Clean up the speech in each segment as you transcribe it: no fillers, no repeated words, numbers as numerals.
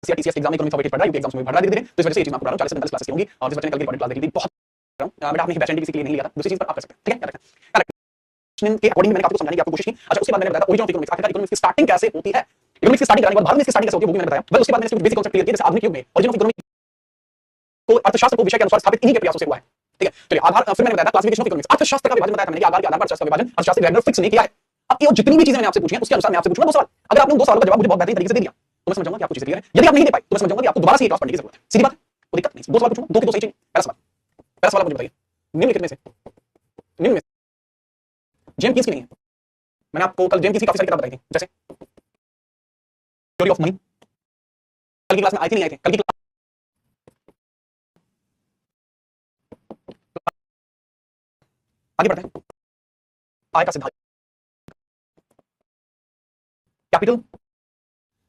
या TCS exam में economics का वेटेज बढ़ रहा है, यूपी एग्जाम्स में बढ़ रहा है धीरे-धीरे, तो इस वजह से ये चीज मैं आपको बता रहा हूं। 40 से 45 क्लासेस की होंगी और जिस बच्चे ने कल की रिकॉर्डेड क्लास देखी थी बहुत बेटा आपने बैच एनटीपीसी के लिए नहीं लिया था, दूसरी चीज पर आप कर सकते हैं, ठीक है, याद रखना। करेक्ट के अकॉर्डिंग मैंने आपको समझाने की आपको कोशिश की। अच्छा उसके बाद मैंने बताया ओरिजिन ऑफ इकोनॉमिक्स, आखिरकार इकोनॉमिक्स की स्टार्टिंग कैसे होती है, इकोनॉमिक्स की स्टार्टिंग कराने के बाद भारत में इसकी स्टार्टिंग कैसे होती है वो भी मैंने बताया। वेल उसके बाद मैंने इसके बेसिक कांसेप्ट क्लियर किए, जैसे आधुनिक युग में ओरिजिन ऑफ इकोनॉमिक्स को अर्थशास्त्र को विषय के अनुसार स्थापित इन्हीं के प्रयासों से हुआ है, ठीक है। चलिए आधार फिर मैंने बताया क्लासिफिकेशन ऑफ इकोनॉमिक्स, अर्थशास्त्र का विभाजन बताया था मैंने कि आधार के आधार पर अर्थशास्त्र का विभाजन अर्थशास्त्र ग्रैंडर फिक्स नहीं किया है। अब ये जितनी भी चीजें मैंने आपसे पूछी हैं उसके अनुसार मैं आपसे पूछूंगा दो सवाल, अगर आपने उन दो सवालों का जवाब मुझे बहुत बेहतरीन तरीके से दे दिया तो मैं समझ जाऊंगा कि आपको चीजें क्लियर है। यदि आप नहीं दे पाए तो मैं समझ जाऊंगा कि आपको दोबारा से ये क्लास पढ़ने की जरूरत है, सीधी बात है, कोई दिक्कत नहीं। दो सवाल पूछूंगा, दो की दो सही चाहिए। पहला सवाल आप मुझे बताइए, निम्नलिखित में से जेम किसकी नहीं है? मैंने आपको कल जेम किसकी काफी सारी किताब बताई थी, जैसे थ्योरी ऑफ मनी, कल की क्लास में आए थे नहीं आए थे, कल की आगे बढ़ते हैं। आय का सिद्धांत, कैपिटल,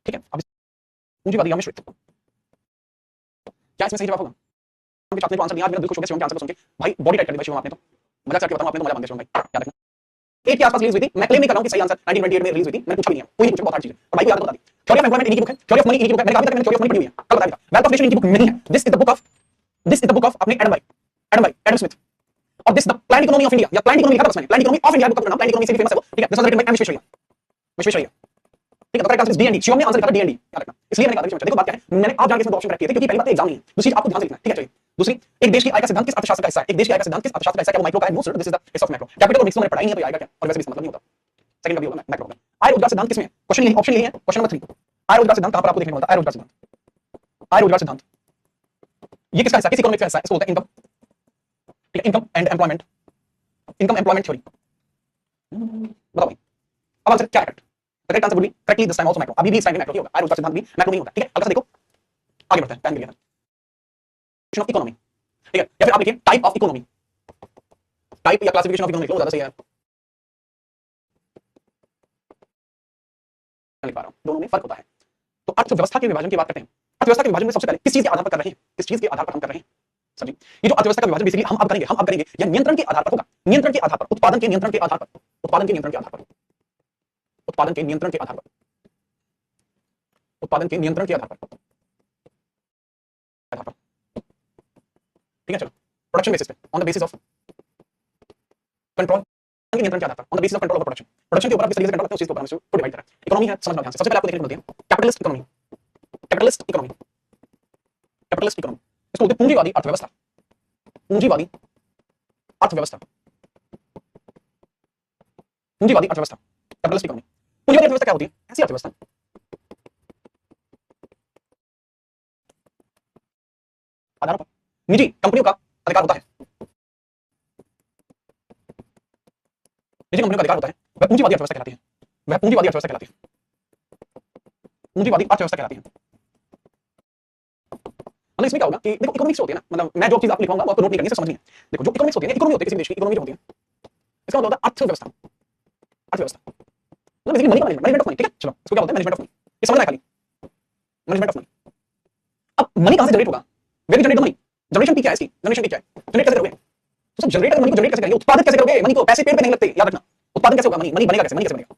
ठीक है। अब पूंजीवादी या मिश्रित, क्या इसमें सही जवाब होगा? आपके छात्र ने जो आंसर दिया, मेरा दिल खुश हो गया शिवम के आंसर को सुन के। भाई बॉडी टाइट कर दी भाई शिवम आपने तो, मजा करके बताऊं, आपने तो मजा बन गया शिवम भाई, याद रखना। 8 के आसपास रिलीज हुई थी, मैं क्लेम नहीं कर रहा हूं कि सही आंसर 1928 में रिलीज हुई थी, मैंने पूछा भी नहीं है, कोई नहीं पूछा, बहुत हार्ड चीज है और भाई को याद बता दी। थ्योरी ऑफ एम्प्लॉयमेंट इन्हीं की बुक है, थ्योरी ऑफ मनी इन्हीं की बुक है, मैंने कहा था मैंने थ्योरी ऑफ मनी पढ़ी हुई है, कल बताया था। वेल्थ ऑफ नेशन इनकी बुक नहीं है, this is the book of अपने एडम स्मिथ, और this the plan economy of India, या प्लान इकोनॉमी लिखा था बस मैंने, plan economy of India book का नाम, प्लान इकोनॉमी से भी फेमस है वो, ठीक है। This was written by M Visvesvaraya, ठीक है। तो correct answer is DND, Shivam ने आंसर लिखा था डीएनडी, याद रखना। इसलिए मैंने कहा था देखो बात क्या है, मैंने आप जाके इसमें ऑप्शन रखे थे क्योंकि पहली बात एग्जाम नहीं है, दूसरी आपको ध्यान से लिखना है, ठीक है। चलिए दूसरी, एक देश की आय का सिद्धांत किस अर्थशास्त्र का हिस्सा है? एक देश की आय का सिद्धांत किस अर्थशास्त्र का हिस्सा है? क्या वो माइक्रो का है? No sir, this is the case of macro. Capital और मिक्स मैंने पढ़ाई नहीं है तो आएगा क्या, और वैसे भी इसका मतलब नहीं होता, सेकंड का भी होगा मैक्रो का। आय रोजगार सिद्धांत किसमें है? क्वेश्चन यही, ऑप्शन यही है, क्वेश्चन नंबर 3। आय रोजगार सिद्धांत कहां पर आपको देखने को मिलता है? आय रोजगार सिद्धांत, आय रोजगार सिद्धांत ये किसका हिस्सा है? किस इकोनॉमिक्स का हिस्सा है? इसको बोलते हैं इनकम, ठीक है, income and employment, income employment theory. बताओ भाई अब आंसर क्या है? Correct answer would be correctly this time also macro, अभी भी इस टाइम में मैक्रो ही होगा, आय रोजगार सिद्धांत भी मैक्रो नहीं होता, ठीक है। हल्का सा देखो, आगे बढ़ते हैं, टाइम मिल गया। ऑफ इकोनॉमी, ठीक है, या फिर आप लिखिए टाइप ऑफ इकोनॉमी, टाइप या क्लासिफिकेशन ऑफ इकोनॉमी लिखो, ज्यादा सही है। लिख पा रहा हूं, दोनों में फर्क होता है। तो अर्थव्यवस्था के विभाजन की बात करते हैं। अर्थव्यवस्था के विभाजन में सबसे पहले किस चीज के आधार पर कर रहे हैं? किस चीज के आधार पर हम कर रहे हैं? समझिए, ये जो अर्थव्यवस्था का विभाजन बेसिकली हम अब करेंगे या नियंत्रण के आधार पर होगा, नियंत्रण के आधार पर, उत्पादन के नियंत्रण के आधार पर, उत्पादन के नियंत्रण के आधार पर, उत्पादन के नियंत्रण के आधार पर, उत्पादन के नियंत्रण के आधार पर, ठीक है। चलो प्रोडक्शन बेसिस पे, on the basis of control के नियंत्रण के आधार पर, on the basis of control over production, production के ऊपर आप किस तरीके से कंट्रोल करते हो उस चीज के ऊपर हम इसको डिवाइड कर रहे हैं। इकोनॉमी है, समझना ध्यान से। सबसे पहले आपको देखने को मिलती है capitalist economy, capitalist economy, capitalist economy, इसको बोलते हैं पूंजीवादी अर्थव्यवस्था, पूंजीवादी अर्थव्यवस्था, पूंजीवादी अर्थव्यवस्था, कैपिटलिस्ट इकोनॉमी। पूंजीवादी अर्थव्यवस्था क्या होती है? ऐसी अर्थव्यवस्था आधारों पर निजी कंपनियों का अधिकार होता है, निजी कंपनियों का अधिकार होता है, वह पूंजीवादी अर्थव्यवस्था कहलाती है, वह पूंजीवादी अर्थव्यवस्था कहलाती है, पूंजीवादी अर्थव्यवस्था कहलाती है। मतलब इसमें क्या होगा कि देखो इकोनॉमिक्स होती है ना, मतलब मैं जो चीज आपको लिखवाऊंगा वो आपको नोट नहीं करनी है, समझनी है। देखो जो इकोनॉमिक्स होती है, इकोनॉमी होती है, किसी देश की इकोनॉमी जो होती है, इसका मतलब होता है अर्थव्यवस्था, अर्थव्यवस्था मतलब बेसिकली मनी का मैनेजमेंट ऑफ मनी, ठीक है। चलो इसको क्या बोलते हैं? मैनेजमेंट ऑफ मनी, ये समझना है खाली, मैनेजमेंट ऑफ मनी। अब मनी कहां से जनरेट होगा? Where generate the money, generation की क्या है इसकी, जनरेशन की क्या है, जनरेट कैसे करोगे? तो सब जनरेट मनी को जनरेट कैसे करेंगे? उत्पादित कैसे करोगे मनी को? पैसे पेड़ पे नहीं लगते, याद रखना। उत्पादन कैसे होगा? मनी, मनी बनेगा कैसे? मनी कैसे बनेगा?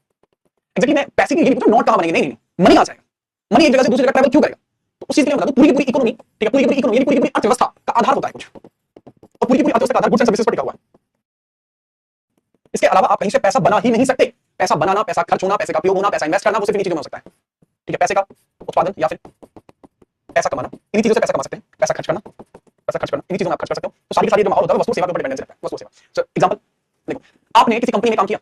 एक्चुअली मैं पैसे की ये पूछा, नोट कहां बनेंगे? नहीं, मनी कहां से आएगा? मनी एक जगह से दूसरी जगह ट्रैवल क्यों करेगा? तो उस चीज के लिए बता दो, पूरी की पूरी इकोनॉमी, ठीक है, पूरी की पूरी इकोनॉमी, पूरी की पूरी अर्थव्यवस्था का आधार होता है कुछ, और पूरी की पूरी अर्थव्यवस्था का आधार गुड्स एंड सर्विसेज पर टिका हुआ है। इसके अलावा आप कहीं से पैसा बना ही नहीं सकते। पैसा बनाना, पैसा खर्च होना, पैसे का उपयोग होना, पैसा इन्वेस्ट करना, वो सिर्फ इन्हीं चीजों में हो सकता है, ठीक है। पैसे का उत्पादन या फिर पैसा कमाना, इन्हीं चीजों से पैसा कमा सकते हैं। पैसा खर्च करना, पैसा खर्च करना, इन्हीं चीजों में आप खर्च कर सकते हो। तो सारी सारी जो माहौल होता है वस्तु सेवा के ऊपर डिपेंडेंस रहता है, वस्तु सेवा। सो एग्जांपल देखो, आपने किसी कंपनी में काम किया,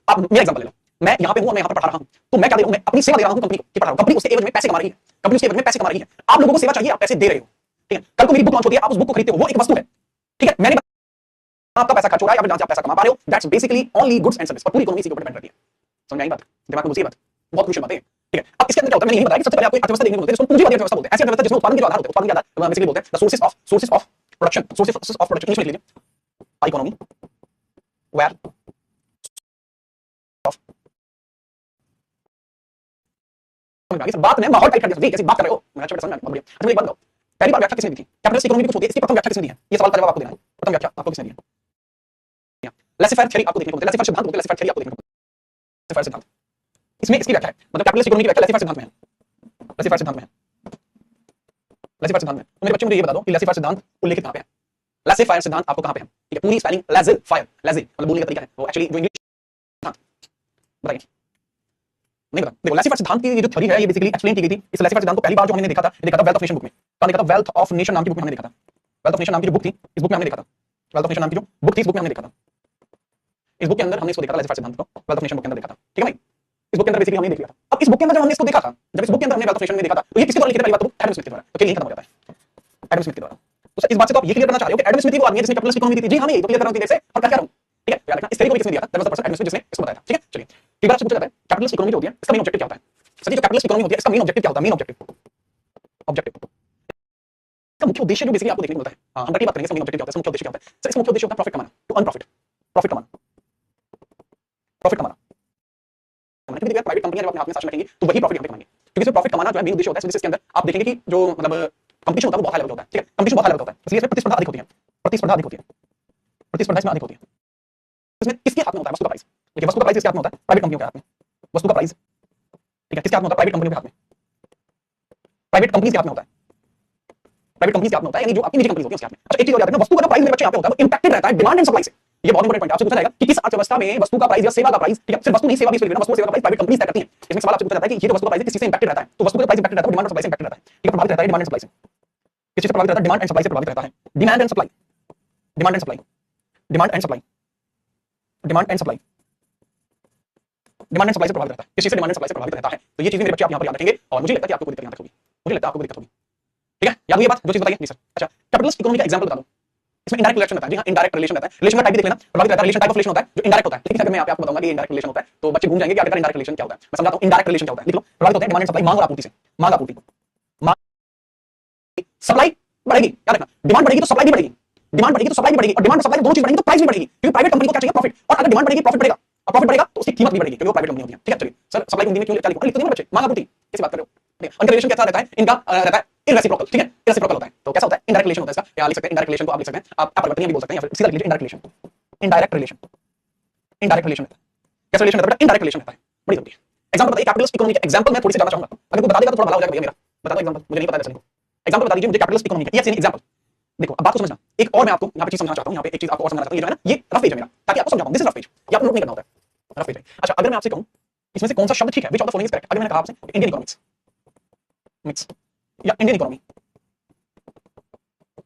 आप मेरा एग्जांपल ले लो, मैं यहां पे हूं और मैं यहां पर पढ़ा रहा हूं, तो मैं क्या दे रहा हूं? मैं अपनी सेवा दे रहा हूं कंपनी को, कि पढ़ा रहा हूं, कंपनी उसके एवज में पैसे कमा रही है, कंपनी उसके एवज में पैसे कमा रही है। आप लोगों को सेवा चाहिए, आप पैसे दे रहे हो, ठीक है। कल को मेरी बुक लॉन्च होती है, आप उस बुक को खरीदते हो, वो एक वस्तु है, ठीक है। मैंने आपका पैसा खर्च हो रहा है या फिर जहां से आप पैसा कमा पा रहे हो, that's basically only goods and service, और पूरी इकोनॉमी इसी के ऊपर डिपेंड करती है। समझ आई बात? दिमाग में घुसी बात, बहुत क्रूशियल बात है, ठीक है। अब इसके अंदर क्या होता है, मैंने यही बताया कि सबसे पहले आपको अर्थव्यवस्था देखने को मिलती है, जिसको पूंजीवादी अर्थव्यवस्था बोलते हैं। ऐसी अर्थव्यवस्था जिसमें उत्पादन के जो आधार होते हैं, उत्पादन के आधार बेसिकली बोलते हैं the sources of production, sources of production, English में लिख लीजिए इकोनॉमी वेयर ऑफ। समझ आ गई? बात में माहौल टाइट कर दिया, कैसी बात कर रहे हो? मैं अच्छा समझ में बढ़िया। अच्छा मुझे एक बात बताओ, पहली बार व्याख्या किसने दी थी? कैपिटलिस्ट इकोनॉमी की कुछ होती है, इसकी प्रथम व्याख्या किसने दी है? ये सवाल का जवाब आपको देना है, प्रथम व्याख्या आपको किसने दी है? लेसिफेयर थ्योरी आपको देखने को मिलता है, लेसिफेयर सिद्धांत बोलते हैं, लेसिफेयर थ्योरी आपको देखने को मिलता है, लेसिफेयर सिद्धांत। इसमें इसकी व्याख्या है, मतलब कैपिटलिस्ट इकोनॉमी की व्याख्या लेसिफेयर सिद्धांत में है, लेसिफेयर सिद्धांत में है। लेसी फायर सिद्धांत में। तो मेरे बच्चे मुझे ये बता दो कि लेसी फायर सिद्धांत उल्लेखित कहां पे है? लेसी फायर सिद्धांत आपको कहां पे है? ठीक है, पूरी स्पेलिंग लेसी फायर, लेसी मतलब बोलने का तरीका है वो एक्चुअली जो इंग्लिश बताइए। नहीं पता। देखो लेसी फायर सिद्धांत की ये जो थ्योरी है ये बेसिकली एक्सप्लेन की गई थी। इस लेसी फायर सिद्धांत को पहली बार जो हमने देखा था वेल्थ ऑफ नेशन बुक में। कहां देखा था? वेल्थ ऑफ नेशन नाम की बुक में हमने देखा था। वेल्थ ऑफ नेशन नाम की जो बुक थी इस बुक में हमने देखा था। वेल्थ ऑफ नेशन नाम की जो बुक थी इस बुक में हमने देखा था। इस बुक के अंदर हमने इसको देखा था लेसी फायर सिद्धांत को वेल्थ ऑफ नेशन बुक के अंदर देखा था। ठीक है भाई, इस बुक के अंदर बेसिकली हमने देख लिया था। अब इस बुक के अंदर जब हमने इसको देखा था, जब इस बुक के अंदर हमने वेल्थ ऑफ नेशन में देखा था तो ये किसके द्वारा लिखित है? पहली बात तो एडम स्मिथ के द्वारा। तो क्या लिखा हो जाता है? एडम स्मिथ के द्वारा। तो इस बात से तो आप ये क्लियर करना चाह रहे हो कि एडम स्मिथ ही वो आदमी है जिसने कैपिटलिस्ट इकोनॉमी दी थी। जी हां, मैं ये तो क्लियर कर रहा हूं तेरे से और क्या कह रहा हूं। ठीक है, याद रखना इस तरीके को किसने दिया था? That was the person Adam Smith जिसने इसको बताया था। ठीक है, चलिए एक बार आपसे पूछा जाता है कैपिटलिस्ट इकोनॉमी जो होती है इसका मेन ऑब्जेक्टिव क्या होता है? सर ये जो कैपिटलिस्ट इकोनॉमी होती है इसका मेन ऑब्जेक्टिव क्या होता है? मेन ऑब्जेक्टिव इसका मुख्य उद्देश्य जो बेसिकली आपको देखने को मिलता है। हां, हम बात करेंगे इसका मेन ऑब्जेक्टिव क्या होता है, इसका मुख्य उद्देश्य क्या होता है? सर इसका मुख्य उद्देश्य होता है प्रॉफिट कमाना, टू अर्न प्रॉफिट, प्रॉफिट कमाना, प्रॉफिट कमाना। क्योंकि देखिए प्राइवेट कंपनियां जब अपने हाथ में शासन रखेंगी तो वही प्रॉफिट कमाएंगे, क्योंकि इसमें प्रॉफिट कमाना जो है मेन उद्देश्य होता है। इसके अंदर आप देखेंगे कि जो मतलब कंपटीशन होता है वो बहुत हाई लेवल होता है। ठीक है, कंपटीशन बहुत हाई लेवल होता है, इसलिए इसमें प्रतिस्पर्धा अधिक होती है, प्रतिस्पर्धा अधिक होती है, प्रतिस्पर्धा इसमें अधिक होती है। इसमें किसके हाथ में होता है? वस्तु का प्राइस। देखिए वस्तु का प्राइस किसके हाथ में होता है? प्राइवेट कंपनियों के हाथ में। वस्तु का प्राइस ठीक है किसके हाथ में होता है? प्राइवेट कंपनियों के हाथ में, प्राइवेट कंपनीज के हाथ में होता है, प्राइवेट कंपनीज के हाथ में होता है, यानी जो आपकी निजी कंपनीज होती है उसके हाथ में। अच्छा एक चीज और याद रखना, वस्तु का जो प्राइस मेरे बच्चे यहाँ पे होता है वो इंपैक्टेड रहता है डिमांड एंड सप्लाई से। ये बहुत इंपॉर्टेंट पॉइंट है, आपसे पूछा जाएगा कि किस अर्थव्यवस्था में वस्तु का प्राइस या सेवा का प्राइस, ठीक है सिर्फ वस्तु नहीं सेवा भी इसमें वस्तु और सेवा का प्राइस प्राइवेट कंपनीज तय करती हैं। इसमें सवाल आपसे पूछा जाता है कि ये जो वस्तु का प्राइस है किस चीज से इंपैक्टेड रहता है? तो वस्तु का प्राइस इंपैक्टेड रहता है डिमांड और सप्लाई से इंपैक्टेड रहता है। ठीक है, प्रभावित रहता है डिमांड एंड सप्लाई से। किस चीज से प्रभावित रहता है? डिमांड एंड सप्लाई से प्रभावित रहता है। Demand and supply, demand and supply, demand and supply, demand and supply, demand and supply से प्रभावित रहता है। किस चीज से? डिमांड एंड सप्लाई से प्रभावित रहता है। तो ये चीजें मेरे बच्चे आप यहाँ पर याद रखेंगे और मुझे लगता है कि आपको कोई दिक्कत यहाँ तक होगी, मुझे लगता है आपको कोई दिक्कत होगी। ठीक है, याद हुई ये बात? जो चीज बताइए। जी सर। अच्छा कैपिटलिस्ट इकोनॉमी का एग्जांपल बता दो। इसमें इनडायरेक्ट रिलेशन रहता है। जी हां, इनडायरेक्ट रिलेशन रहता है। रिलेशन का टाइप भी देख लेना, प्रभावित रहता है। रिलेशन टाइप ऑफ रिलेशन होता है जो इनडायरेक्ट होता है। लेकिन अगर मैं आपको बताऊंगा कि इनडायरेक्ट रिलेशन होता है तो बच्चे घूम जाएंगे कि आखिर इनडायरेक्ट रिलेशन क्या होता है। मैं समझाता हूं इनडायरेक्ट रिलेशन क्या होता है। लिख लो, प्रभावित होते हैं डिमांड एंड सप्लाई, मांग और आपूर्ति से। मांग आपूर्ति, मांग सप्लाई बढ़ेगी, याद रखना डिमांड बढ़ेगी तो सप्लाई भी बढ़ेगी, डिमांड बढ़ेगी तो सप्लाई भी बढ़ेगी और डिमांड सप्लाई दोनों चीज बढ़ेगी तो प्राइस भी बढ़ेगी, क्योंकि प्राइवेट कंपनी को क्या चाहिए? प्रॉफिट। और अगर डिमांड बढ़ेगी प्रॉफिट बढ़ेगा और प्रॉफिट बढ़ेगा तो उसकी कीमत भी बढ़ेगी क्योंकि वो प्राइवेट कंपनी होती है। ठीक है, चलिए सर सप्लाई कंपनी में क्यों क्या लिखो? लिख तो नहीं बच्चे, मांग आपूर्ति कैसे बात कर रहे हो? ठीक है, उनका रिलेशन कैसा रहता है? इनका रहता है इरेसिप्रोकल। ठीक है, इरेसिप्रोकल होता है। तो कैसा होता है? इनडायरेक्ट रिलेशन होता है इसका, या लिख सकते हैं इनडायरेक्ट रिलेशन को आप लिख सकते हैं, आप अपरिवर्तनीय भी बोल सकते हैं या फिर सीधा लिख लीजिए indirect relation. Indirect relation, indirect relation रहता है। कैसा रिलेशन रहता है? इनडायरेक्ट रिलेशन रहता है, बड़ी जरूरी है। एग्जांपल बताइए कैपिटलिस्ट इकोनॉमी के एग्जांपल मैं थोड़ी सी जानना चाहूंगा, अगर कोई बता देगा तो थोड़ा भला हो जाएगा भैया मेरा। बता दो एग्जांपल, मुझे नहीं पता है दरअसल। एग्जांपल बता दीजिए मुझे कैपिटलिस्ट इकोनॉमी का, यस एग्जांपल। देखो अब बात को समझना, एक और मैं आपको यहाँ पे चीज समझाना चाहता हूँ, यहाँ पे एक चीज आपको और समझाना चाहता हूँ। ये जो है ना ये रफ पेज है मेरा, ताकि आपको समझाऊं। दिस इज रफ पेज, ये आपको नोट नहीं करना होता है, रफ पेज है। अच्छा अगर मैं आपसे कहूँ इसमें से कौन सा शब्द ठीक है, which of the following is correct? अगर मैंने कहा आपसे इंडियन इकोनॉमिक्स मिक्स या इंडियन इकोनॉमी,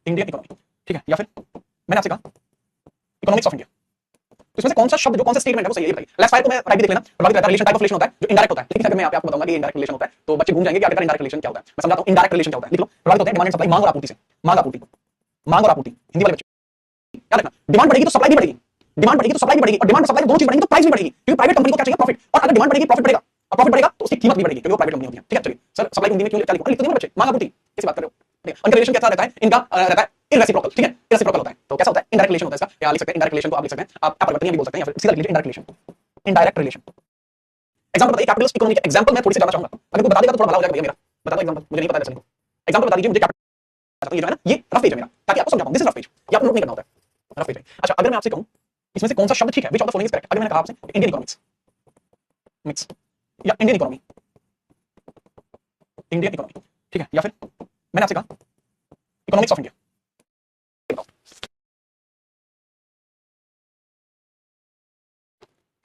इंडियन इकोनॉमी ठीक है, या फिर मैंने आपसे कहा इकोनॉमिक्स ऑफ इंडिया, तो इसमें से कौन सा शब्द जो कौन सा स्टेटमेंट है वो सही है? बताइए। लेट्स फायर को मैं टाइप भी देख लेना, प्रभावित रहता है। रिलेशन टाइप ऑफ रिलेशन होता है जो इनडायरेक्ट होता है। लेकिन अगर मैं आपको बताऊंगा कि इनडायरेक्ट रिलेशन होता है तो बच्चे घूम जाएंगे कि आखिर इनडायरेक्ट रिलेशन क्या होता है। मैं समझाता हूं इनडायरेक्ट रिलेशन क्या होता है। लिख लो, प्रभावित होते हैं डिमांड एंड सप्लाई, मांग और आपूर्ति से। मांग आपूर्ति, मांग और आपूर्ति, हिंदी वाले बच्चे याद रखना, डिमांड बढ़ेगी तो सप्लाई भी बढ़ेगी, डिमांड बढ़ेगी तो सप्लाई भी बढ़ेगी और डिमांड सप्लाई दोनों चीज बढ़ेंगी तो प्राइस भी बढ़ेगी, क्योंकि प्राइवेट कंपनी को क्या चाहिए? प्रॉफिट। और अगर डिमांड बढ़ेगी प्रॉफिट बढ़ेगा और प्रॉफिट बढ़ेगा तो उसकी कीमत भी बढ़ेगी क्योंकि वो प्राइवेट कंपनी होती है। ठीक है, चलिए सर सप्लाई कंपनी में क्यों क्या लिखो? लिख तो नहीं बच्चे, मांग आपूर्ति कैसे बात कर रहे हो? ठीक है, उनका रिलेशन कैसा रहता है? इनका रहता है इरेसिप्रोकल। ठीक है, इरेसिप्रोकल होता है। तो कैसा होता है? इनडायरेक्ट रिलेशन होता है इसका, या लिख सकते हैं इनडायरेक्ट रिलेशन को आप लिख सकते हैं, आप अपरिवर्तनीय भी बोल सकते हैं या फिर सीधा लिख लीजिए indirect relation, indirect relation. Example बताइए कैपिटलिस्ट इकोनॉमी का एग्जांपल मैं थोड़ी सी जानना चाहूंगा, अगर कोई बता देगा तो थोड़ा भला हो जाएगा भैया मेरा। बता दो एग्जांपल, मुझे नहीं पता है दरअसल। एग्जांपल बता दीजिए मुझे कैपिटल, ये जो है ना ये रफ पेज है मेरा, ताकि आपको समझाऊं। दिस इज रफ पेज, ये आपको नोट नहीं करना होता है, रफ पेज है। अच्छा अगर मैं आपसे कहूं इसमें से कौन सा शब्द ठीक है, which of the following is correct? अगर मैंने कहा आपसे इंडियन इकोनॉमिक्स मिक्स या इंडियन इकोनॉमी, इंडियन इकोनॉमी ठीक है, या फिर मैंने आपसे कहा इकोनॉमिक्स ऑफ इंडिया,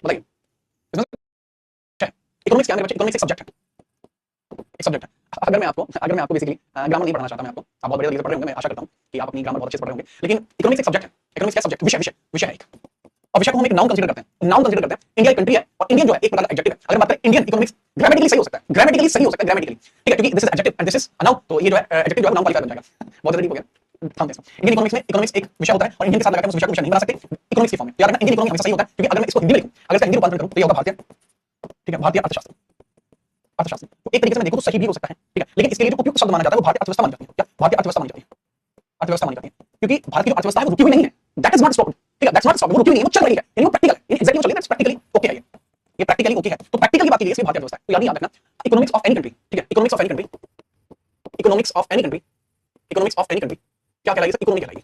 बताइए इकोनॉमिक्स क्या है? इकोनॉमिक्स एक सब्जेक्ट है, एक सब्जेक्ट है। अगर मैं आपको बेसिकली ग्रामर नहीं पढ़ाना चाहता, मैं आपको आप बहुत बढ़िया तरीके से पढ़ रहे होंगे, मैं आशा करता हूं कि आप अपनी ग्रामर बहुत अच्छे से पढ़ रहे होंगे, लेकिन इकोनॉमिक्स एक सब्जेक्ट है। इकोनॉमिक्स क्या सब्जेक्ट? विषय, विषय, विषय है एक, और विषय को हम एक नाउन कंसीडर करते हैं, नाउन कंसीडर करते हैं। इंडिया एक कंट्री है और इंडियन जो है एक प्रकार का एडजेक्टिव है। अगर बात करें इंडियन इकोनॉमिक्स ग्रामेटिकली सही हो सकता है, ग्रामेटिकली सही हो सकता है, ग्रामेटिकली ठीक है, क्योंकि this is adjective and this is a noun, तो ये जो है एडजेक्टिव जो है नाउन क्वालिफाई बन जाएगा। बहुत जल्दी हो गया। इंडियन इकोनॉमिक्स में इकोनॉमिक्स एक विषय होता है और इंडियन के साथ लगाकर उस विषय को विषय नहीं बना सकते इकोनॉमिक्स की फॉर्म में। याद रखना इंडियन इकोनॉमी हमेशा सही होता है, क्योंकि अगर मैं इसको हिंदी में लिखूं, अगर इसका हिंदी रूपांतरण करूं तो ये होगा भारतीय, ठीक है, भारतीय अर्थशास्त्र, अर्थशास्त्र। तो एक तरीके से मैं देखूं तो सही भी हो सकता है, ठीक है, लेकिन इसके लिए जो उपयुक्त शब्द माना जाता है वो भारतीय अर्थव्यवस्था मानी जाती है। क्या? भारतीय अर्थव्यवस्था मानी जाती है, अर्थव्यवस्था मानी जाती है, क्योंकि भारत की जो अर्थव्यवस्था है वो रुकी हुई नहीं है, दैट इज नॉट स्टॉप्ड। ठीक है, दैट्स नॉट स्टॉप्ड, वो रुकी हुई नहीं है, वो चल रही है, यानी वो प्रैक्टिकल है, यानी एग्जैक्टली वो चल रही है, प्रैक्टिकली ओके है, ये प्रैक्टिकली ओके है। तो प्रैक्टिकली बात की गई है भारतीय अर्थव्यवस्था। तो याद रखना इकोनॉमिक्स ऑफ एनी कंट्री, ठीक है, economics of any country, economics of any country, economics of any country क्या कहलाएगी? इकोनॉमी कहलाएगी,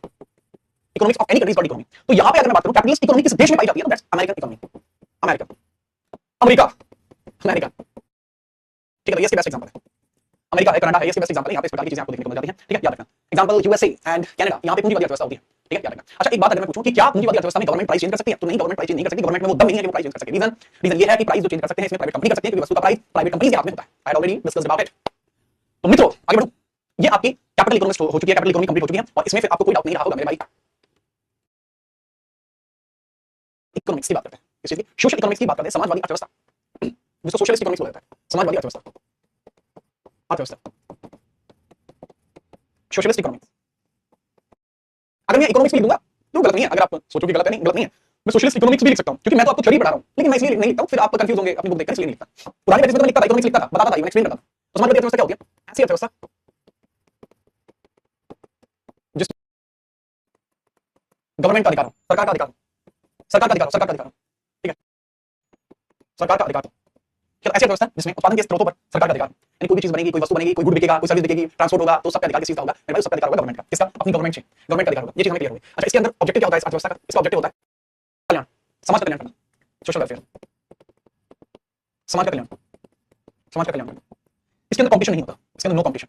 economics of any country is called economy. तो यहां पे अगर मैं बात करूं कैपिटलिस्ट इकोनॉमी किस देश में पाई जाती है, तो that's American economy, America, America, America, ठीक है, तो ये इसके बेस्ट एग्जांपल है। अमेरिका एक कनाडा है, इसके बेस्ट एग्जांपल है। यहाँ पे इस प्रकार की चीजें आपको देखने को मिल जाती हैं, ठीक है, याद रखना। एग्जांपल यूएसए एंड कनाडा, यहाँ पे पूंजीवादी अर्थव्यवस्था होती है, ठीक है, याद रखना। अच्छा, एक बात अगर मैं पूछूं कि क्या पूंजीवादी अर्थव्यवस्था में गवर्नमेंट प्राइस चेंज कर सकती है? तो नहीं, गवर्नमेंट प्राइस चेंज नहीं कर सकती। गवर्नमेंट में वो दम नहीं है कि वो प्राइस चेंज कर सके। रीजन ये है कि प्राइस जो चेंज कर सकते हैं इसमें प्राइवेट कंपनी कर सकती है, क्योंकि वस्तु का प्राइस प्राइवेट कंपनी के हाथ में होता है। I had already discussed about it. तो मित्रों आगे बढ़ो, ये आपकी कैपिटल इकोनॉमिक्स हो चुकी है, कैपिटल इकोनॉमी कंप्लीट हो चुकी है, और इसमें फिर आपको कोई डाउट नहीं रहा होगा मेरे भाई। इकोनॉमिक्स की बात करते हैं, इसी सोशल इकोनॉमिक्स की बात करते हैं, समाजवादी अर्थव्यवस्था, जिसको सोशलिस्ट इकोनॉमिक्स बोला जाता है, समाजवादी अर्थव्यवस्था, सोशलिस्ट इकोनॉमिक्स। अगर मैं इकोनॉमिक्स लिख दूंगा तो गलत नहीं है, अगर आप सोचो कि गलत है, नहीं गलत नहीं है, मैं सोशलिस्ट इकोनॉमिक्स भी लिख सकता हूं, क्योंकि मैं तो आपको थ्योरी पढ़ा रहा हूं, लेकिन मैं इसलिए नहीं लिखता हूं, फिर आप कंफ्यूज होंगे अपनी बुक देखकर, इसलिए नहीं लिखता। पुरानी बैचेस में तो मैं लिखता था, इकोनॉमिक्स लिखता था, बताता था, मैं एक्सप्लेन करता था। तो समाजवादी अर्थव्यवस्था क्या होती है? ऐसी अर्थव्यवस्था जिस गवर्नमेंट का अधिकार, सरकार का अधिकार, सरकार का अधिकार, सरकार का अधिकार, ठीक है, सरकार का अधिकार। ऐसी अर्थव्यवस्था जिसमें उत्पादन के स्रोतों पर सरकार का अधिकार, यानी कोई भी चीज बनेगी, कोई वस्तु बनेगी, कोई गुड बिकेगा, कोई सर्विस बिकेगी, ट्रांसपोर्ट होगा, तो सबका अधिकार किस चीज का होगा? मेरे भाई सबका अधिकार होगा गवर्नमेंट का। किसका? अपनी गवर्नमेंट से, गवर्नमेंट का अधिकार होगा। ये चीज हमें क्लियर होगी। अच्छा, इसके अंदर ऑब्जेक्टिव क्या होता है इस अर्थव्यवस्था का? इसका ऑब्जेक्टिव होता है कल्याण, समाज का कल्याण करना, सोशल वेलफेयर, समाज का कल्याण, समाज का कल्याण करना। इसके अंदर कॉम्पिटिशन नहीं होता, इसके अंदर नो कॉम्पिटिशन,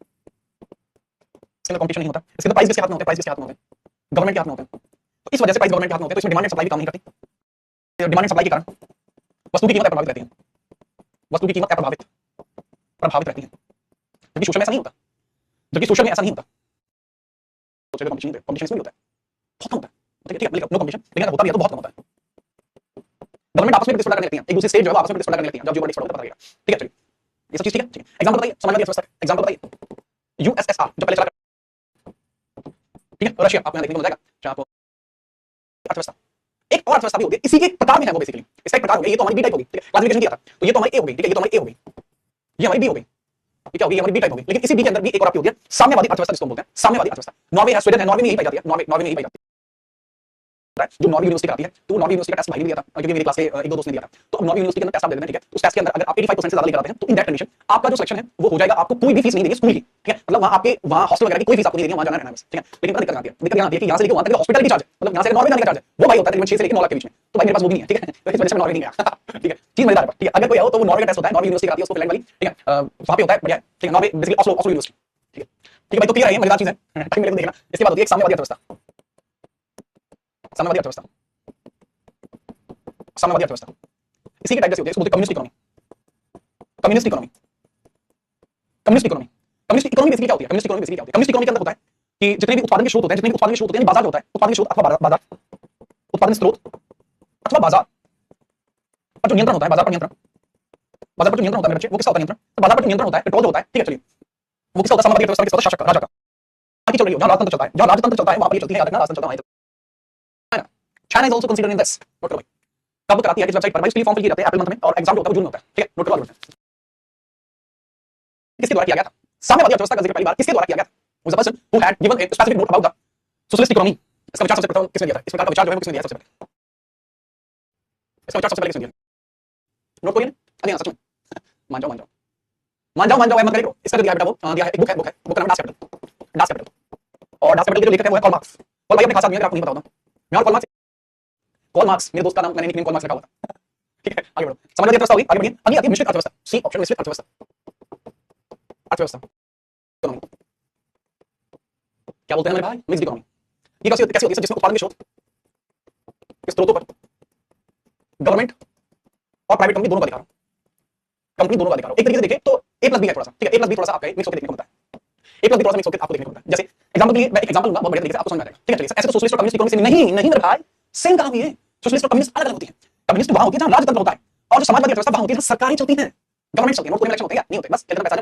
इसके अंदर कॉम्पिटिशन नहीं होता। इसके अंदर प्राइस किसके हाथ में होते हैं? प्राइस किसके हाथ में होते हैं? गवर्नमेंट के हाथ में होते हैं। तो इस वजह से प्राइस गवर्नमेंट के हाथ में होते हैं, तो इसमें डिमांड एंड सप्लाई भी काम नहीं करती। डिमांड एंड सप्लाई के कारण वस्तु की कीमत प्रभावित रहती है, वस्तु की कीमत प्रभावित रहती है, जबकि सोशल में ऐसा नहीं होता, जबकि सोशल में ऐसा नहीं होता। सोशल में कॉम्पिटिशन इसमें भी होता है, बहुत कम होता है, ठीक है, नो कॉम्पिटिशन, लेकिन अगर होता भी है तो बहुत कम होता है। गवर्नमेंट आपस में प्रतिस्पर्धा करने लगती है, एक दूसरे स्टेट जो है आपस में प्रतिस्पर्धा करने लगती है, जब जियोपॉलिटिक्स पढ़ोगे तो पता लगेगा, ठीक है। चलिए ये सब चीज ठीक है, ठीक है। एग्जांपल बताइए समाजवादी अर्थव्यवस्था, एग्जांपल बताइए यूएसएसआर जो पहले चला, ठीक है, रशिया आपको यहाँ देखने को मिल जाएगा। जहाँ आपको अर्थव्यवस्था, एक और अर्थव्यवस्था भी होती है, इसी के प्रकार में है वो, बेसिकली इसका एक प्रकार हो गया। ये तो हमारी बी टाइप होगी, ठीक है, क्लासिफिकेशन किया था, तो ये तो हमारी ए हो गई, ठीक है, ये तो हमारी ए हो गई, ये हमारी बी हो गई, ये क्या होगी? हमारी बी टाइप होगी। लेकिन इसी बी के अंदर भी एक और आपकी होती है साम्यवादी अर्थव्यवस्था, जिसको हम बोलते हैं साम्यवादी अर्थव्यवस्था। नॉर्वे है, स्वीडन है, नॉर्वे में यही पाई जाती है, नॉर्वे में यही पाई जाती है, जो नॉर्वे यूनिवर्सिटी कराती है। तो नॉर्वे यूनिवर्सिटी का टेस्ट भाई ने दिया था, क्योंकि मेरी क्लास के एक दो दोस्त ने दिया था। तो अब नॉर्वे यूनिवर्सिटी के अंदर टेस्ट आप दे देना, ठीक है। उस टेस्ट के अंदर अगर आप 85% से ज्यादा लेकर आते हैं, तो इन दैट कंडीशन आपका जो सिलेक्शन है वो हो जाएगा, आपको कोई भी फीस नहीं देंगे स्कूल की, ठीक है, मतलब वहां आपके वहां हॉस्टल वगैरह की कोई फीस आपको नहीं देंगे, वहां जाना रहना है बस, ठीक है। लेकिन दिक्कत आती है, दिक्कत यहाँ आती है कि यहाँ से लेके वहां तक हॉस्पिटल की चार्ज, मतलब यहाँ से नॉर्वे जाने का चार्ज है, वो भाई होता है तकरीबन 6 से लेकर 9 लाख के बीच में। तो भाई मेरे पास वो भी नहीं है, ठीक है, तो इस वजह से मैं नॉर्वे नहीं गया, ठीक है। चीज मजेदार है, ठीक है। अगर कोई आओ तो वो नॉर्वे का टेस्ट होता है, नॉर्वे यूनिवर्सिटी कराती है उसको, फिनलैंड वाली, ठीक है, वहां पे होता है, बढ़िया है, ठीक है। नॉर्वे बेसिकली ऑस्लो यूनिवर्सिटी, ठीक है, ठीक है भाई। तो क्लियर है, मजेदार चीज है, ताकि मेरे को देखना। इसके बाद होती है एक साम्यवादी अर्थव्यवस्था, साम्यवादी अर्थव्यवस्था, साम्यवादी अर्थव्यवस्था इसी के टाइप जैसे होती है, इसको बोलते हैं communist economy, communist economy, communist economy. Communist economy basically क्या होती है? कम्युनिस्ट इकोनॉमी बेसिकली क्या होती है? कम्युनिस्ट इकोनॉमी के अंदर होता है कि जितने भी उत्पादन के स्रोत होते हैं, जितने भी उत्पादन के स्रोत होते हैं, बाजार जो होता है, उत्पादन के स्रोत अथवा बाजार, उत्पादन स्रोत अथवा बाजार पर जो नियंत्रण होता है, बाजार पर नियंत्रण, बाजार पर जो नियंत्रण होता है मेरे बच्चे, वो किसका होता है नियंत्रण? तो बाजार पर जो नियंत्रण होता है, पेट्रोल जो होता है, ठीक है, चलिए वो किसका होता है? साम्यवादी अर्थव्यवस्था, किसका होता है? शासक का, राजा का। बाकी चल रही हो, जहां राजतंत्र चलता है, जहां राजतंत्र चलता है वहां पर ये चलती है, याद रखना, राजतंत्र चलता है ना। China is also considered in this, note करो भाई। कब कराती है किस वेबसाइट पर? भाई इसके लिए फॉर्म फिल किए जाते हैं अप्रैल मंथ में, और एग्जाम जो होता है वो जून में होता है, ठीक है, नोट करो आगे। किसके द्वारा किया गया था साम्यवादी अर्थव्यवस्था का जिक्र? पहली बार किसके द्वारा किया गया था? Was a person who had given a specific note about the socialist economy। इसका विचार सबसे प्रथम किसने दिया था? इस प्रकार का विचार जो है वो किसने दिया सबसे पहले? इसका विचार सबसे पहले किसने दिया? नोट करिए। अरे हाँ, सच में मान जाओ, मान जाओ, मान जाओ, मान जाओ, मत करो। इसका जो दिया बेटा वो दिया है, एक बुक है, बुक का नाम डास कैपिटल, डास कैपिटल। और डास कैपिटल के जो लेखक है वो है कार्ल मार्क्स। और भाई अपने खास आदमी है, आपको नहीं पता होगा। मैं और कार्ल मार्क्स मेरे दोस्त का नाम, मैंने निकनेम कार्ल मार्क्स रखा हुआ था, ठीक है। आगे बढ़ो, समाजवादी अर्थव्यवस्था होगी, आगे बढ़िए। अगली आती है मिश्रित अर्थव्यवस्था, सी ऑप्शन, मिश्रित अर्थव्यवस्था, अर्थव्यवस्था क्या बोलते हैं मेरे भाई? Mixed economy. ये कैसी होती है? जिसमें उत्पादन के स्रोत के स्रोतों पर गवर्नमेंट और प्राइवेट कंपनी दोनों का अधिकार हो, कंपनी दोनों का अधिकार हो। एक तरीके से देखें तो ए प्लस बी है थोड़ा सा, ठीक है, ए प्लस बी थोड़ा सा आपका मिक्स होकर देखने को मिलता है, ए प्लस बी थोड़ा सा मिक्स होकर आपको देखने को मिलता है। जैसे एग्जांपल के लिए मैं एक एग्जांपल लूंगा, बहुत बढ़िया तरीके से आपको समझ में आ जाएगा, ठीक है। चलिए, ऐसे तो सोशलिस्ट और कम्युनिस्ट इकोनॉमी से नहीं, नहीं मेरे भाई, सेम काम ये। सोशलिस्ट और कम्युनिस्ट अलग अलग होती है। कम्युनिस्ट वहां होती है जहां राजतंत्र होता है, और जो समाजवादी अर्थव्यवस्था वहां होती है जहां सरकारें चलती हैं, गवर्नमेंट चलती है। कोई इलेक्शन होते हैं नहीं होते, बस इतना पैसा।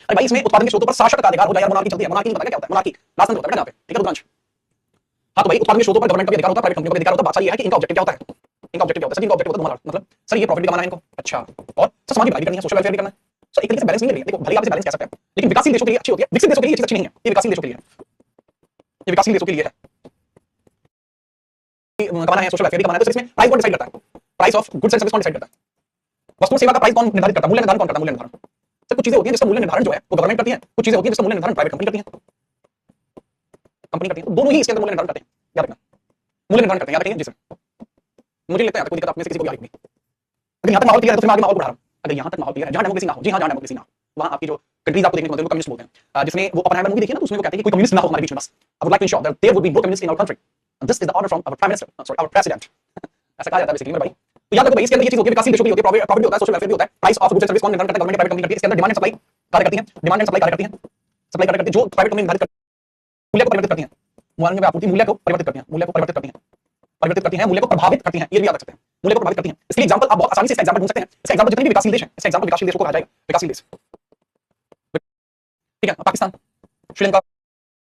अरे भाई इसमें उत्पादन के स्रोतों पर शासक का अधिकार हो जाए, मोनार्की चलती है, मोनार्की नहीं पता क्या होता है? मोनार्की राजतंत्र होता है यहाँ पे, ठीक है, रुद्रांश। हाँ तो भाई उत्पादन के स्रोतों पर गवर्नमेंट का अधिकार होता है, प्राइवेट कंपनी का अधिकार होता है। बात सारी है कि इनका ऑब्जेक्टिव क्या होता है? इनका ऑब्जेक्टिव क्या होता है? इनका ऑब्जेक्टिव होता है तुम्हारा, मतलब सर ये प्रॉफिट भी कमाना है इनको, अच्छा, और सर समाज की भलाई भी करनी है, सोशल वेलफेयर भी करना है। सो एक तरीके से बैलेंस नहीं मिल रही है। देखो भले आप इसे बैलेंस कह सकते हैं, लेकिन विकासशील देशों के लिए अच्छी होती है, विकसित देशों के लिए ये चीज अच्छी नहीं है। ये विकासशील देशों के लिए है, ये विकासशील देशों के लिए है। कमाना है, सोशल वेलफेयर भी कमाना है, तो इसमें प्राइस कौन डिसाइड करता है? Price of goods and service कौन डिसाइड करता है? वस्तु और सेवा का प्राइस कौन निर्धारित करता है? मूल्य निर्धारण कौन करता है? मूल्य निर्धारण सर कुछ चीजें होती हैं जिसका मूल्य निर्धारण जो है वो गवर्नमेंट करती है, कुछ चीजें होती हैं जिसका मूल्य निर्धारण प्राइवेट कंपनी करती है, कंपनी करती है। तो दोनों ही इसके अंदर मूल्य निर्धारण करते हैं, याद रखना, मूल्य निर्धारण करते हैं, याद रखिए। जी सर मुझे लगता है कोई दिक्कत आप में से किसी को भी आएगी। अगर यहाँ तक माहौल क्लियर है तो मैं आगे माहौल बढ़ा रहा हूँ। अगर यहाँ तक माहौल क्लियर है, जहाँ डेमोक्रेसी ना हो, जी हाँ, जहाँ डेमोक्रेसी ना हो, वहां आपकी जो कंट्रीज आपको देखने को मिलते हैं कम्युनिस्ट बोलते हैं। जिसने वो ओपेनहाइमर मूवी देखी है ना, तो उसमें वो कहते हैं कि कोई कम्युनिस्ट ना हो हमारे बीच में बस। I would like to ensure that there would be no communists in our country. And this is the order from our prime minister, sorry, our president. ऐसा कहा जाता है बेसिकली मेरे भाई। तो याद रखो भाई, इसके अंदर ये चीज होती है, विकासशील देशों के लिए होती है, प्रॉफिट भी होता है, सोशल वेलफेयर भी होता है, price of goods and service कौन निर्धारित करता है? गवर्नमेंट प्राइवेट कंपनी करती है। इसके अंदर डिमांड एंड सप्लाई कार्य करती है, डिमांड एंड सप्लाई कार्य करती है, सप्लाई कार्य करती है। जो प्राइवेट कंपनी निर्धारित करती है मूल्य को परिवर्तित करती है, मूल्य में आपूर्ति मूल्य को परिवर्तित करती है, मूल्य को परिवर्तित करती है, परिवर्तित करती है, मूल्य को प्रभावित करती है। ये भी याद रख सकते हैं, मूल्य को प्रभावित करती है। इसके एग्जांपल आप बहुत आसानी से इसका एग्जांपल ढूंढ सकते हैं। इसका एग्जांपल जितने भी विकासशील देश हैं, इसका एग्जांपल विकासशील देशों को कहा जाएगा, विकासशील देश। ठीक है, पाकिस्तान, श्रीलंका।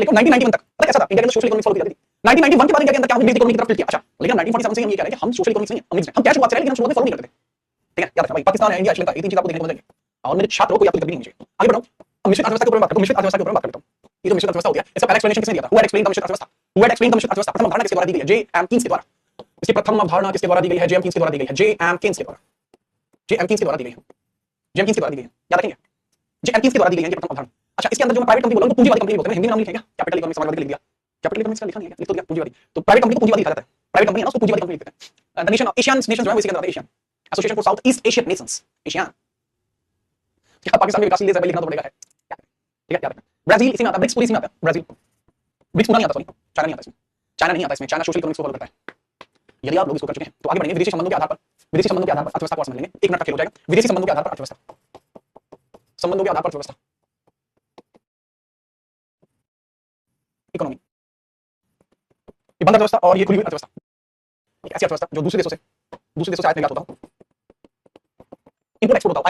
देखो 1991 तक पता कैसा था, इंडिया के अंदर सोशल इकोनॉमिक्स फॉलो की जाती थी। 1991 के बाद इंडिया के अंदर क्या मिलिट्री इकोनॉमी की तरफ टिल्ट किया। अच्छा, लेकिन 1947 से हम ये कह रहे हैं कि हम सोशल इकोनॉमिक्स नहीं है, हम क्या शुरुआत से, लेकिन हम शुरुआत में फॉलो नहीं करते थे। ठीक है, याद रखना भाई, पाकिस्तान है, इंडिया, श्रीलंका, ये तीन चीज आपको देखने को मिलेंगे। और मेरे छात्रों को याद करनी नहीं चाहिए। आगे बढ़ो, अब मिश्रित अर्थव्यवस्था के ऊपर बात करते हैं। मिश्रित अर्थव्यवस्था के ऊपर बात करता हूं। ये जो मिश्रित अर्थव्यवस्था होती है, इसका पहला एक्सप्लेनेशन किसने दिया था? हु हैड एक्सप्लेन्ड द मिश्रित अर्थव्यवस्था? हु हैड एक्सप्लेन्ड द मिश्रित अर्थव्यवस्था? प्रथम अवधारणा किसके द्वारा दी गई है? जे एम कीन्स के द्वारा। इसकी प्रथम अवधारणा किसके द्वारा दी गई है? जे एम कीन्स के द्वारा दी गई है। जे एम कीन्स के द्वारा, जे एम कीन्स के द्वारा दी गई है, जे एम कीन्स के द्वारा दी गई है। याद रखेंगे, जे एम कीन्स के द्वारा दी गई है ये प्रथम अवधारणा। अच्छा, इसके अंदर जो मैं प्राइवेट कंपनी बोला हूं, तो पूंजीवादी कंपनी बोलते हैं। हिंदी में नाम लिखेगा, कैपिटल इकोनॉमिक्स समाजवादी लिख दिया, कैपिटल इकोनॉमिक्स का लिखा नहीं है, लिख तो दिया पूंजीवादी। तो प्राइवेट कंपनी को पूंजीवादी कहा जाता है। प्राइवेट कंपनी है ना, उसको पूंजीवादी कंपनी लिखते हैं। The nation of Asian Nations जो है वो इसी के अंदर आते हैं। Asian association for south east Asian Nations, Asian. क्या पाकिस्तान में विकासशील देश है, लिखना तो पड़ेगा है। ठीक है, याद रखना। ब्राजील इसी में आता है, ब्रिक्स पूरी इसी में आता है। ब्राजील, ब्रिक्स पूरा नहीं आता, सॉरी, चाइना नहीं आता इसमें, चाइना नहीं आता इसमें। चाइना सोशल इकोनॉमिक्स को फॉलो करता है। यदि आप लोग इसको कर चुके हैं तो आगे बढ़ेंगे। विदेशी संबंधों के आधार पर, विदेशी संबंधों के आधार पर अर्थव्यवस्था को समझ लेंगे। एक मिनट का खेल हो जाएगा। विदेशी संबंधों के आधार पर अर्थव्यवस्था, संबंधों के आधार पर अर्थव्यवस्था, इकोनॉमी। ये बंद अर्थव्यवस्था और ये खुली हुई अर्थव्यवस्था, एक ऐसी अर्थव्यवस्था जो दूसरे देशों से आयात निर्यात होता हो, इंपोर्ट एक्सपोर्ट होता हो।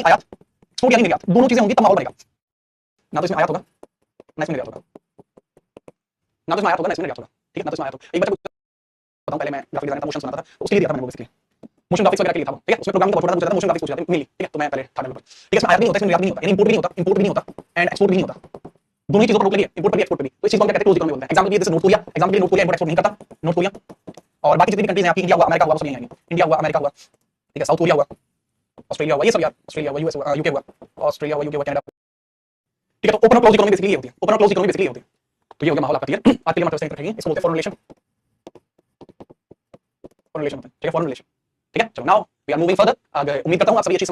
आयात, एक्सपोर्ट यानी निर्यात, दोनों चीजें होंगी तब माहौल बनेगा। ना तो इसमें आयात होगा, ना इसमें निर्यात होगा, ना तो इसमें आयात होगा, ना इसमें निर्यात होगा। ठीक है, ना तो इसमें आयात होगा। एक बच्चा बताऊं, पहले मैं ग्राफिक डिजाइन का मोशन बनाता था, तो उसके लिए दिया था मैंने वो बेसिकली मोशन ग्राफिक्स वगैरह के लिए था वो। ठीक है, उसमें प्रोग्रामिंग का बहुत छोटा था, मोशन ग्राफिक्स पूछा था मिली। ठीक है, तो मैं पहले था डेवलपर। ठीक है, इसमें आयात नहीं होता, इसमें निर्यात नहीं होता, यानी इंपोर्ट भी नहीं होता, इंपोर्ट भी नहीं होता एंड एक्सपोर्ट भी नहीं होता। दोनों ही चीजों पर रोक लगी है, इंपोर्ट पर भी एक्सपोर्ट पर भी। तो इस चीज को हम क्या कहते हैं? क्लोज इकोनॉमी बोलते हैं। एग्जांपल ये जैसे नॉर्थ कोरिया, एग्जांपल ये नॉर्थ कोरिया इंपोर्ट एक्सपोर्ट नहीं करता, नॉर्थ कोरिया। और बाकी जितनी भी कंट्रीज हैं आपकी, इंडिया हुआ, अमेरिका हुआ, वो सब नहीं आएंगे। इंडिया हुआ, अमेरिका हुआ, ठीक है, साउथ कोरिया हुआ, ऑस्ट्रेलिया हुआ, ये सब यार, ऑस्ट्रेलिया हुआ, यूएस हुआ, यूके हुआ, ऑस्ट्रेलिया हुआ, यूके हुआ, कनाडा। ठीक है, तो ओपन और क्लोज इकोनॉमी बेसिकली ये होती है। ओपन और क्लोज इकोनॉमी बेसिकली ये होती है। तो ये हो गया माहौल आपका क्लियर। आज के लिए मतलब रखेंगे, इसको बोलते हैं फॉरेन रिलेशन, फॉरेन रिलेशन होता है। ठीक है, फॉरेन रिलेशन। ठीक है, चलो now we are moving further. उम्मीद करता हूं आप सभी अच्छी